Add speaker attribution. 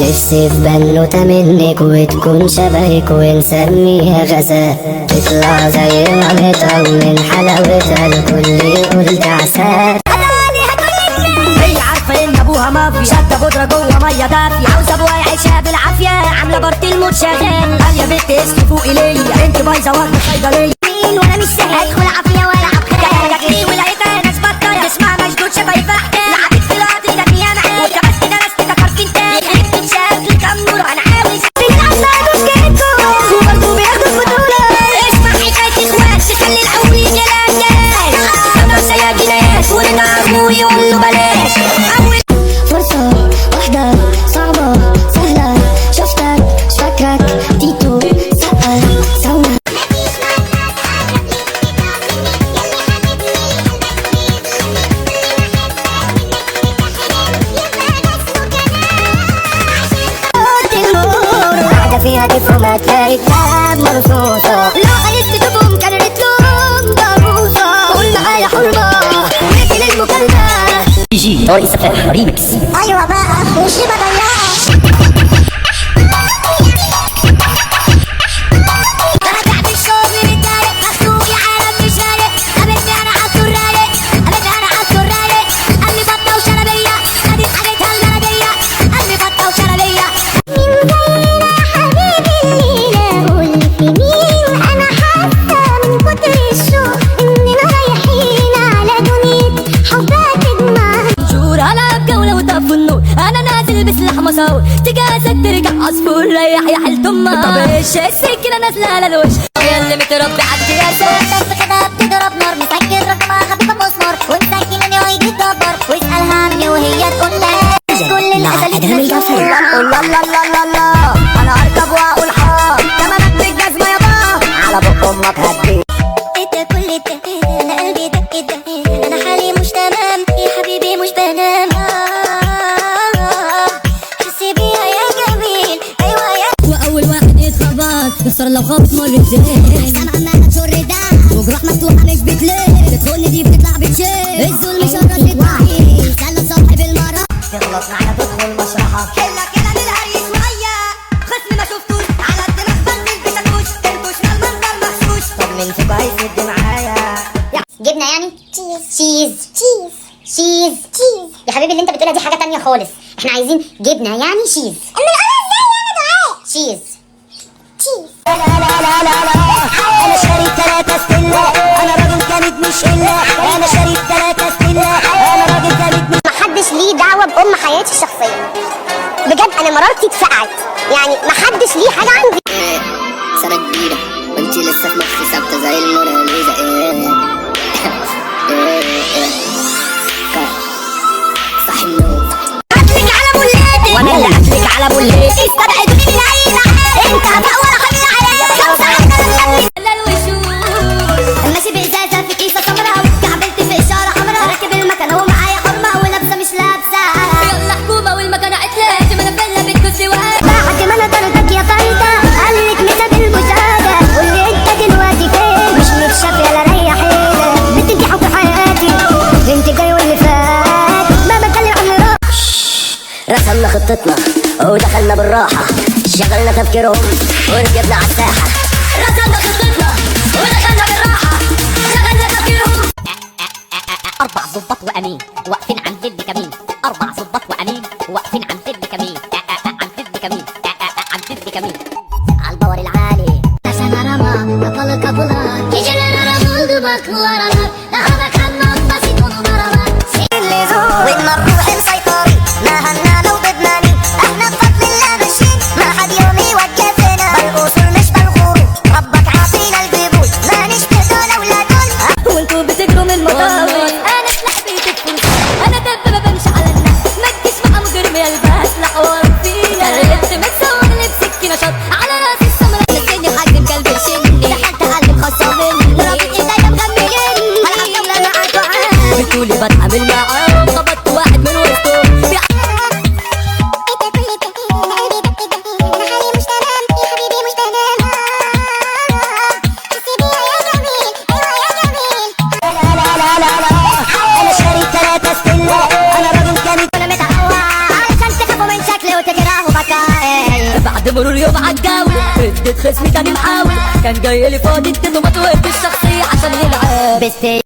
Speaker 1: نفسي في بنوتة منك وتكون شبهك ونسميها غزال، تطلع زي ما مطمن حلاوتها الكل يقول تعسال.
Speaker 2: هي عارفة ان ابوها مافيا، شادة بودرة جوه مية دافية، عاوزة ابوها يعيشها بالعافية، عاملة بارتي الموت شغال. قال يا بنت اسمي فوقي ليا، انت بايظة واخدة صيدلية. مين وانا مش سهل ادخل عافية والعب خيال، جاكري ولقيتها ناس بطاية تسمع مشدود شفايفها حكاية. لعبت في القطر ده فيها معايا وكبست ده ناس كده كارتين تاني، عرفت بشكل كام نور انا عاوز بنعمل مشكلتكم وبرضه بياخدوا البطولة. اسمع حكاية اخوات تخلي الحول يجلال كبر سيا جنايات ونتعب ويقول له بلاش.
Speaker 1: فرصة واحدة صعبة سهلة، شفتك شفكرك تيتو سقا سونا. قاعدة فيها كيف وما تلاقي كتاب مرصوصة، لو عايز تشوفهم كانت لهم ضروسة. قول معايا حرمة مثل المكالمة
Speaker 2: جي رئيس ريمكس.
Speaker 1: ايوه بقى مش بضيعها.
Speaker 2: انا تعب الشغل متضايق مخنوق يا عالم مش رايق، قابلني انا عالسور رايق، قابلني انا عالسور رايق. قال لي بطه وشربيه خدت حاجتها المناديه، قال لي بطه وشربيه.
Speaker 1: مين زينا حبيبي الليلة قول في مين، انا حاسة من كتر الشوق اننا رايحين على دنيا حبات دماغ.
Speaker 2: شور العب جوله وطفوا النور، انا نازل بسلاح مساور، تجاسك ترجع عصفور ريح يا حلت امك. طب ايش السكينه نازله على الوش يا اللي متربي عالكياسات،
Speaker 1: بس كده بتضرب نار مسكر رقمها خفيفة مسمار، ومسكنني ويجي تكبر ويسألها عني وهي تقول لها كل الاساليب مسمور.
Speaker 2: لا لا لا لا لا انا اركب واقول حار، تمامك بالجزمه يابا على بق امك هدي.
Speaker 1: ده كل ده انا قلبي دق ده، انا حالي مش تمام يا حبيبي مش بنام. حسي بيها يا جميل ايوه يا.
Speaker 2: واول واحد يتخبط يخسر لو خبط مرتين،
Speaker 1: احسن عمالة تشر ده
Speaker 2: وجروح مفتوحه مش بتلين، بتخن دي بتطلع بتشيل،
Speaker 1: الظلم شرط الوعي سأل صاحب المرة.
Speaker 2: تغلط معايا تدخل مشرحك حلة كده للهري شويه، خصم ما شفتوش على الدماغ بنزل بشاكوش، انتوش ما المنظر مغشوش. طب مين فيكو هيسد معايا؟
Speaker 1: جبنة يعني شيز يا حبيبي اللي انت بتقولها دي حاجة تانية خالص، احنا عايزين جبنة يعني شيز. اما القرار ازاي يعني دعاء شيز.
Speaker 2: لا لا لا لا لا انا شاري 3 ستيلا، انا راجل كانت مش الا، انا شاري 3 ستيلا، انا راجل كانت مش.
Speaker 1: محدش ليه دعوة بأم حياتي الشخصية، بجد انا مرارتي اتفقعت، يعني محدش ليه حاجة عندي.
Speaker 3: سنة كبيرة وانتي لسه في مخي ثابتة زي الموناليزا. صحي النوم
Speaker 2: قتلك على بولاتي وانا اللي قتلك على بولاتي، استبعدوني من العيلة انت هبقى ولا خلينا عليا خمسة عندنا
Speaker 1: ماشي بإزازة في كيسة سمراء، كعبلت في إشارة حمراء، راكب المكنة ومعايا حرمة ولابسة مش لابسة.
Speaker 2: يلا حكومة والمكنة عتلت ما انا فيلا بتكسي وقت.
Speaker 1: بعد ما انا طردك يا طريقة قالك مسد المشاهدة، قولي انت دلوقتي فين مش متشاف يلا ريح حيلك. بتنجح في حياتي انت جاي واللي فات ما بتكلم عن راحة.
Speaker 2: رسمنا خطتنا ودخلنا بالراحة، شغلنا تفكيرهم وركبنا على الساحة. رسمنا خطتنا ودخلنا بالراحة، شغلنا تفكيرهم. 4 ظباط وأمين واقفين عند الكمين، 4 ظباط وأمين واقفين عند الكمين، عند الكمين، عند الكمين.
Speaker 1: عالباور العالي عشان رمى قبل الكابولات يجري رمى بكوارنا لهذا كان بسيط ونمرات
Speaker 2: اللي زور والمروح مسيطرين ما هنا لو ضدنا مين، احنا بفضل الله ماشيين ما حد يوم يوقفنا، بالأصول مش بالغرور ربك عاطينا القبول ما نشبه دول ولا دول. وانتوا بتجروا من مطاوي انا سلاح بيتك، انا
Speaker 1: وبكاء.
Speaker 2: بعد مرور يوم عالجاوي اديت خصمي تاني محاول، كان جاي لي فاضي اديته ما توقف الشخصية عشان يلعب.